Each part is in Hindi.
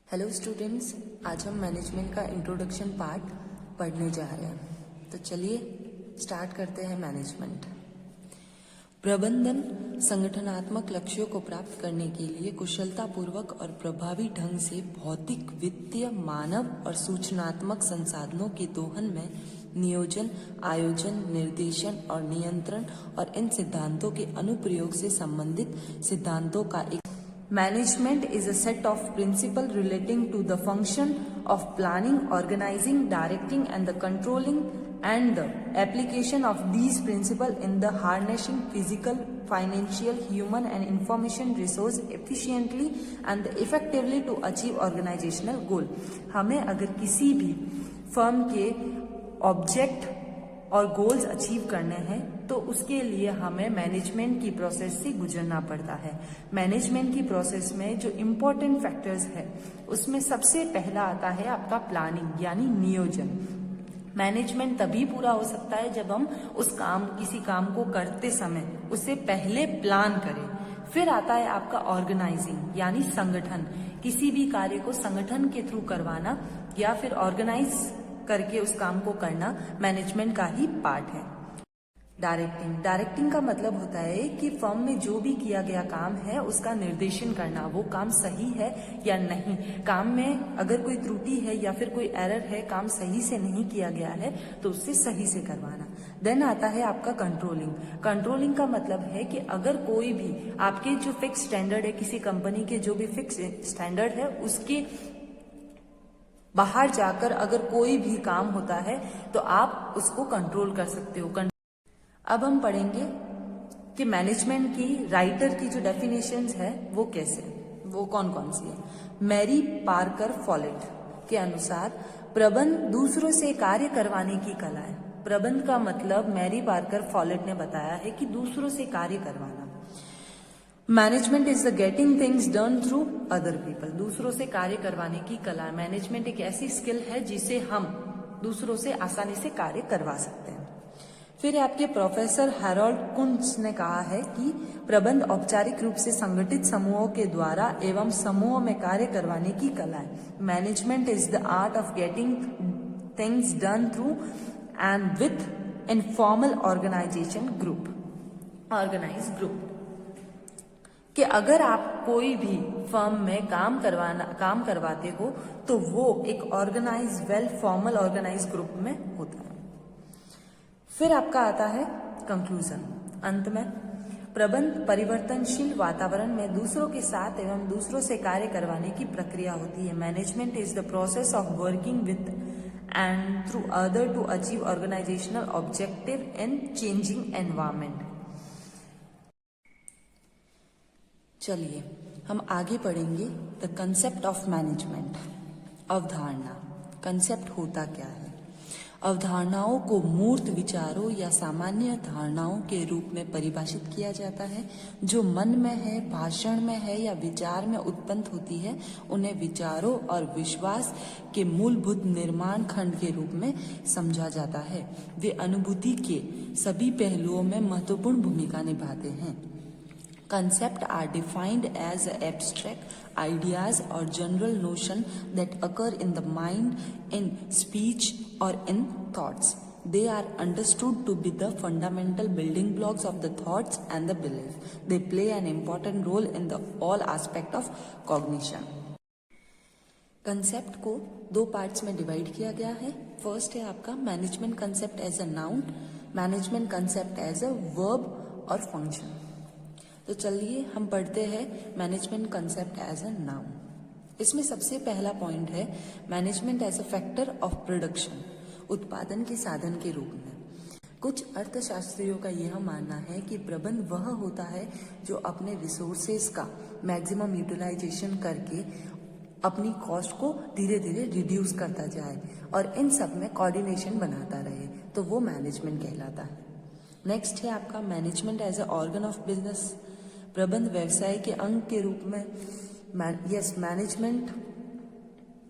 हेलो स्टूडेंट्स, आज हम मैनेजमेंट का इंट्रोडक्शन पार्ट पढ़ने जा रहे हैं। तो चलिए स्टार्ट करते हैं। मैनेजमेंट प्रबंधन संगठनात्मक लक्ष्यों को प्राप्त करने के लिए कुशलतापूर्वक और प्रभावी ढंग से भौतिक, वित्तीय, मानव और सूचनात्मक संसाधनों के दोहन में नियोजन, आयोजन, निर्देशन और नियंत्रण और इन सिद्धांतों के अनुप्रयोग से संबंधित सिद्धांतों का एक Management is a set of principles relating to the function of planning, organizing, directing and the controlling and the application of these principles in the harnessing physical, financial, human and information resource efficiently and effectively to achieve organizational goal। हमें अगर किसी भी फर्म के ऑब्जेक्ट और गोल्स अचीव करने हैं तो उसके लिए हमें मैनेजमेंट की प्रोसेस से गुजरना पड़ता है। मैनेजमेंट की प्रोसेस में जो इम्पोर्टेंट फैक्टर्स है उसमें सबसे पहला आता है आपका प्लानिंग यानी नियोजन। मैनेजमेंट तभी पूरा हो सकता है जब हम किसी काम को करते समय उससे पहले प्लान करें। फिर आता है आपका ऑर्गेनाइजिंग यानी संगठन, किसी भी कार्य को संगठन के थ्रू करवाना या फिर ऑर्गेनाइज करके उस काम को करना मैनेजमेंट का ही पार्ट है। डायरेक्टिंग का मतलब होता है कि फर्म में जो भी किया गया काम है उसका निर्देशन करना, वो काम सही है या नहीं, काम में अगर कोई त्रुटि है या फिर कोई एरर है, काम सही से नहीं किया गया है तो उससे सही से करवाना। देन आता है आपका कंट्रोलिंग का मतलब है कि अगर कोई भी आपके जो फिक्स स्टैंडर्ड है, किसी कंपनी के जो भी फिक्स स्टैंडर्ड है उसके बाहर जाकर अगर कोई भी काम होता है तो आप उसको कंट्रोल कर सकते हो। अब हम पढ़ेंगे कि मैनेजमेंट की राइटर की जो डेफिनेशंस है वो कैसे, वो कौन कौन सी है। मैरी पार्कर फॉलेट के अनुसार प्रबंध दूसरों से कार्य करवाने की कला है। प्रबंध का मतलब मैरी पार्कर फॉलेट ने बताया है कि दूसरों से कार्य करवाना। Management is the getting things done through other people, दूसरों से कार्य करवाने की कला। मैनेजमेंट एक ऐसी स्किल है जिसे हम दूसरों से आसानी से कार्य करवा सकते हैं। फिर आपके प्रोफेसर हैरोल्ड कुंट्ज ने कहा है कि प्रबंध औपचारिक रूप से संगठित समूहों के द्वारा एवं समूहों में कार्य करवाने की कला है। Management is the art of getting things done through and with informal organise group कि अगर आप कोई भी फर्म में काम करवाते हो तो वो एक वेल फॉर्मल ऑर्गेनाइज ग्रुप में होता है। फिर आपका आता है कंक्लूजन, अंत में प्रबंध परिवर्तनशील वातावरण में दूसरों के साथ एवं दूसरों से कार्य करवाने की प्रक्रिया होती है। Management is the process of working with and through other to achieve organisational objective in changing environment. चलिए हम आगे पढ़ेंगे द कंसेप्ट ऑफ मैनेजमेंट। अवधारणा, कंसेप्ट होता क्या है। अवधारणाओं को मूर्त विचारों या सामान्य धारणाओं के रूप में परिभाषित किया जाता है जो मन में है, भाषण में है या विचार में उत्पन्न होती है। उन्हें विचारों और विश्वास के मूलभूत निर्माण खंड के रूप में समझा जाता है। वे अनुभूति के सभी पहलुओं में महत्वपूर्ण भूमिका निभाते हैं। Concepts are defined as abstract ideas or general notion that occur in the mind, in speech or in thoughts. They are understood to be the fundamental building blocks of the thoughts and the belief. They play an important role in the all aspect of cognition. Concept को दो पार्ट्स में डिवाइड किया गया है। फर्स्ट है आपका management concept as a noun, management concept as a verb और फंक्शन। तो चलिए हम पढ़ते हैं management concept as a noun. इसमें सबसे पहला पॉइंट है management as a factor of production, उत्पादन के साधन के रूप में। कुछ अर्थशास्त्रियों का यह मानना है कि प्रबंध वह होता है जो अपने रिसोर्सेज का मैक्सिमम यूटिलाइजेशन करके अपनी कॉस्ट को धीरे धीरे रिड्यूस करता जाए और इन सब में कोऑर्डिनेशन बनाता रहे, तो वो मैनेजमेंट कहलाता है। नेक्स्ट है आपका management as a organ of business. प्रबंध व्यवसाय के अंग के रूप में मैनेजमेंट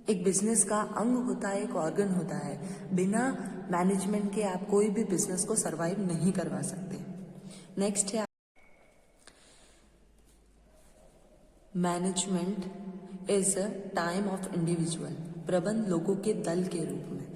एक बिजनेस का अंग होता है, एक ऑर्गन होता है। बिना मैनेजमेंट के आप कोई भी बिजनेस को सरवाइव नहीं करवा सकते। नेक्स्ट है management is a time of individual, प्रबंध लोगों के दल के रूप में।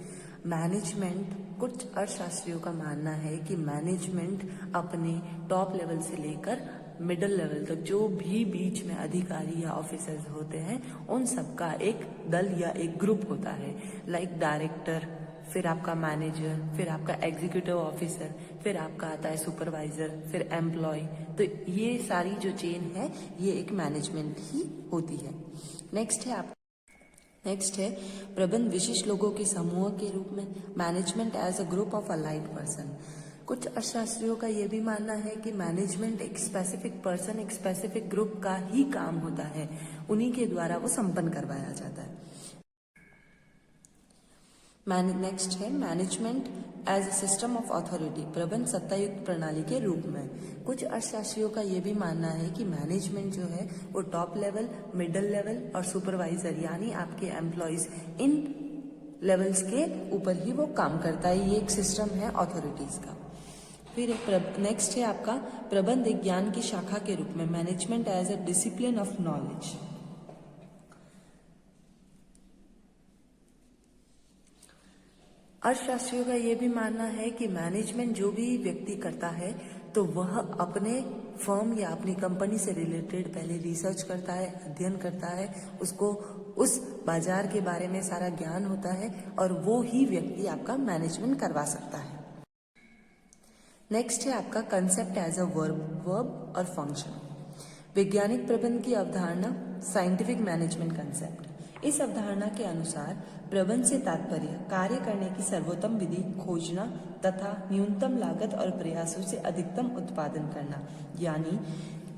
मैनेजमेंट, कुछ अर्थशास्त्रियों का मानना है कि मैनेजमेंट अपने टॉप लेवल से लेकर मिडिल लेवल तक जो भी बीच में अधिकारी या ऑफिसर्स होते हैं उन सबका एक दल या एक ग्रुप होता है। लाइक डायरेक्टर, फिर आपका मैनेजर, फिर आपका एग्जीक्यूटिव ऑफिसर, फिर आपका आता है सुपरवाइजर, फिर एम्प्लॉय। तो ये सारी जो चेन है ये एक मैनेजमेंट ही होती है। नेक्स्ट है प्रबंध विशिष्ट लोगों के समूह के रूप में। Management as a group of allied person. कुछ अर्थशास्त्रियों का यह भी मानना है कि मैनेजमेंट एक स्पेसिफिक पर्सन, एक स्पेसिफिक ग्रुप का ही काम होता है, उन्हीं के द्वारा वो संपन्न करवाया जाता है। नेक्स्ट है management as a system of authority, प्रबंध सत्तायुक्त प्रणाली के रूप में। कुछ अर्थशास्त्रियों का यह भी मानना है कि मैनेजमेंट जो है वो टॉप लेवल, मिडिल लेवल और सुपरवाइजर यानी आपके एम्प्लॉयज, इन लेवल्स के ऊपर ही वो काम करता है। ये एक सिस्टम है अथॉरिटीज का। फिर नेक्स्ट है आपका प्रबंध एक ज्ञान की शाखा के रूप में। Management as a discipline of knowledge. अर्थशास्त्रियों का यह भी मानना है कि मैनेजमेंट जो भी व्यक्ति करता है तो वह अपने फर्म या अपनी कंपनी से रिलेटेड पहले रिसर्च करता है, अध्ययन करता है, उसको उस बाजार के बारे में सारा ज्ञान होता है और वो ही व्यक्ति आपका मैनेजमेंट करवा सकता है। नेक्स्ट है आपका कंसेप्ट एज अ वर्ब और फंक्शन। वैज्ञानिक प्रबंध की अवधारणा, साइंटिफिक मैनेजमेंट कंसेप्ट। इस अवधारणा के अनुसार प्रबंध से तात्पर्य कार्य करने की सर्वोत्तम विधि खोजना तथा न्यूनतम लागत और प्रयासों से अधिकतम उत्पादन करना। यानी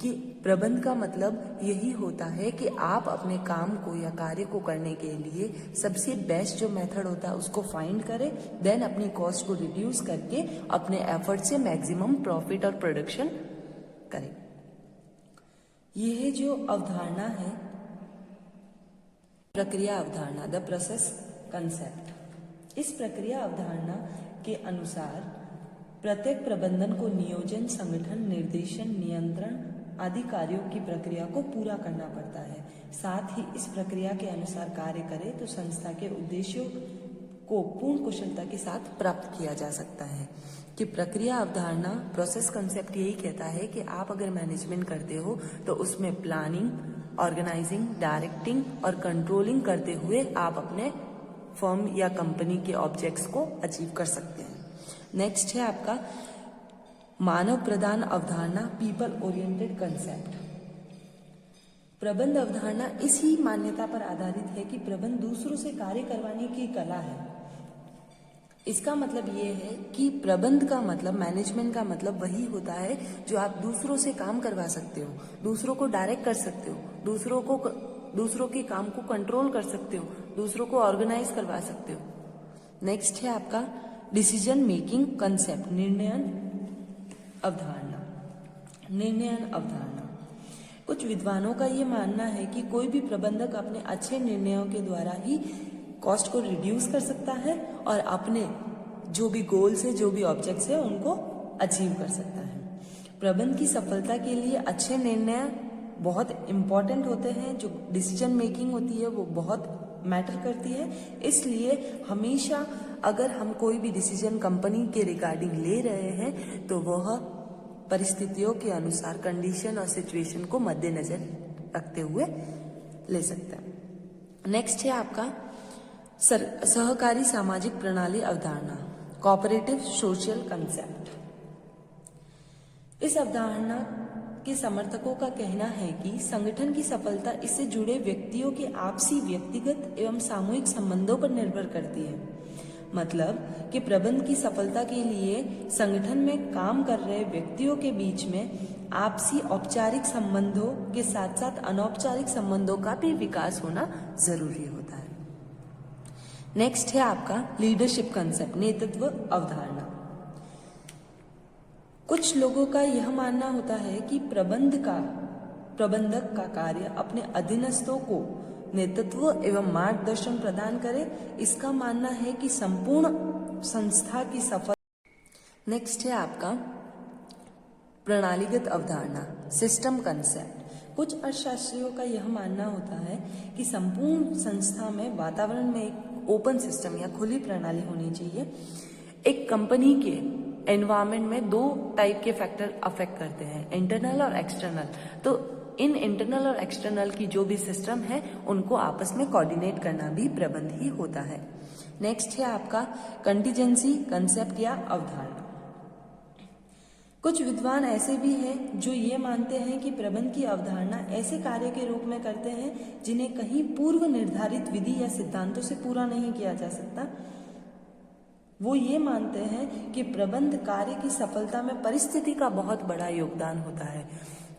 कि प्रबंध का मतलब यही होता है कि आप अपने काम को या कार्य को करने के लिए सबसे बेस्ट जो मेथड होता है उसको फाइंड करें, देन अपनी कॉस्ट को रिड्यूस करके अपने एफर्ट से मैक्सिमम प्रॉफिट और प्रोडक्शन करें। यह जो अवधारणा है प्रक्रिया अवधारणा, द प्रोसेस कंसेप्ट। इस प्रक्रिया अवधारणा के अनुसार प्रत्येक प्रबंधन को नियोजन, संगठन, निर्देशन, नियंत्रण आदि कार्यों की प्रक्रिया को पूरा करना पड़ता है। साथ ही इस प्रक्रिया के अनुसार कार्य करे तो संस्था के उद्देश्यों को पूर्ण कुशलता के साथ प्राप्त किया जा सकता है। कि प्रक्रिया अवधारणा, प्रोसेस कंसेप्ट यही कहता है कि आप अगर मैनेजमेंट करते हो तो उसमें प्लानिंग, ऑर्गेनाइजिंग, डायरेक्टिंग और कंट्रोलिंग करते हुए आप अपने फर्म या कंपनी के ऑब्जेक्ट्स को अचीव कर सकते हैं। नेक्स्ट है आपका मानव प्रधान अवधारणा, पीपल ओरिएंटेड कंसेप्ट। प्रबंध अवधारणा इसी मान्यता पर आधारित है कि प्रबंध दूसरों से कार्य करवाने की कला है। इसका मतलब ये है कि प्रबंध का मतलब, मैनेजमेंट का मतलब वही होता है जो आप दूसरों से काम करवा सकते हो, दूसरों को डायरेक्ट कर सकते हो, दूसरों के काम को कंट्रोल कर सकते हो, दूसरों को ऑर्गेनाइज करवा सकते हो। नेक्स्ट है आपका डिसीजन मेकिंग कंसेप्ट, निर्णयन अवधारणा। कुछ विद्वानों का ये मानना है कि कोई भी प्रबंधक अपने अच्छे निर्णयों के द्वारा ही कॉस्ट को रिड्यूस कर सकता है और अपने जो भी गोल्स है, जो भी ऑब्जेक्ट्स है उनको अचीव कर सकता है। प्रबंध की सफलता के लिए अच्छे निर्णय बहुत इम्पॉर्टेंट होते हैं। जो डिसीजन मेकिंग होती है वो बहुत मैटर करती है। इसलिए हमेशा अगर हम कोई भी डिसीजन कंपनी के रिगार्डिंग ले रहे हैं तो वह परिस्थितियों के अनुसार, कंडीशन और सिचुएशन को मद्देनजर रखते हुए ले सकते हैं। नेक्स्ट है आपका सहकारी सामाजिक प्रणाली अवधारणा, कोऑपरेटिव सोशल कंसेप्ट। इस अवधारणा के समर्थकों का कहना है कि संगठन की सफलता इससे जुड़े व्यक्तियों के आपसी व्यक्तिगत एवं सामूहिक संबंधों पर निर्भर करती है। मतलब कि प्रबंध की सफलता के लिए संगठन में काम कर रहे व्यक्तियों के बीच में आपसी औपचारिक संबंधों के साथ साथ अनौपचारिक संबंधों का भी विकास होना जरूरी होता है। नेक्स्ट है आपका लीडरशिप कंसेप्ट, नेतृत्व अवधारणा। कुछ लोगों का यह मानना होता है कि प्रबंधक का कार्य अपने अधीनस्थों को नेतृत्व एवं मार्गदर्शन प्रदान करे। इसका मानना है कि संपूर्ण संस्था की सफल। नेक्स्ट है आपका प्रणालीगत अवधारणा, सिस्टम कंसेप्ट। कुछ अर्थशास्त्रियों का यह मानना होता है कि संपूर्ण संस्था में वातावरण में एक ओपन सिस्टम या खुली प्रणाली होनी चाहिए। एक कंपनी के एनवायरनमेंट में दो टाइप के फैक्टर अफेक्ट करते हैं, इंटरनल और एक्सटर्नल। तो इन इंटरनल और एक्सटर्नल की जो भी सिस्टम है उनको आपस में कोऑर्डिनेट करना भी प्रबंध ही होता है। नेक्स्ट है आपका कंटीजेंसी कंसेप्ट या अवधारणा। कुछ विद्वान ऐसे भी हैं जो ये मानते हैं कि प्रबंध की अवधारणा ऐसे कार्य के रूप में करते हैं जिन्हें कहीं पूर्व निर्धारित विधि या सिद्धांतों से पूरा नहीं किया जा सकता। वो ये मानते हैं कि प्रबंध कार्य की सफलता में परिस्थिति का बहुत बड़ा योगदान होता है,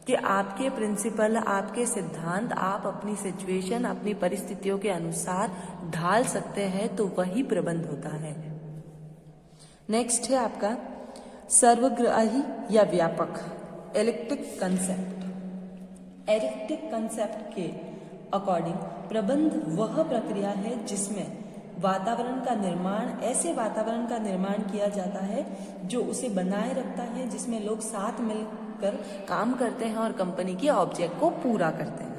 कि आपके प्रिंसिपल, आपके सिद्धांत आप अपनी सिचुएशन, अपनी परिस्थितियों के अनुसार ढाल सकते हैं, तो वही प्रबंध होता है। नेक्स्ट है आपका सर्वग्राही या व्यापक एलिप्टिक कंसेप्ट। एलिप्टिक कंसेप्ट के अकॉर्डिंग प्रबंध वह प्रक्रिया है जिसमें वातावरण का निर्माण, ऐसे वातावरण का निर्माण किया जाता है जो उसे बनाए रखता है, जिसमें लोग साथ मिलकर काम करते हैं और कंपनी के ऑब्जेक्ट को पूरा करते हैं।